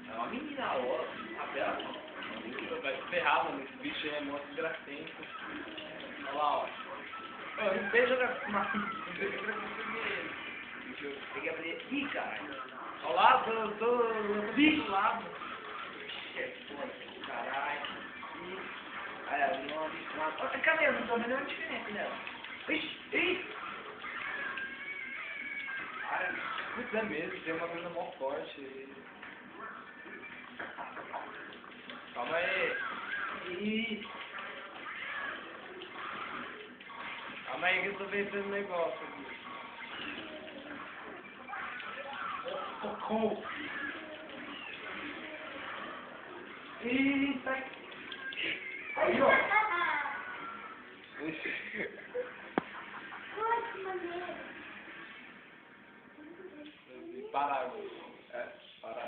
É uma menina, ó. A Bela não. Vai se ferrar, mano. Esse bicho aí é mó desgracento. Olha lá, ó. Eu não sei jogar com uma. Não sei jogar com ele. Tem que abrir. Ih, caralho. Olha lá, eu tô do lado. Caralho. Aí, abriu uma. Cadê? Eu não tô vendo a diferença dela. Ixi, ih! Putz, é mesmo, tem uma coisa mó forte. Calma aí. Ih! Calma aí que eu tô vencendo o negócio aqui. Socorro! Ih, sai! Aí, ó! Parar agora.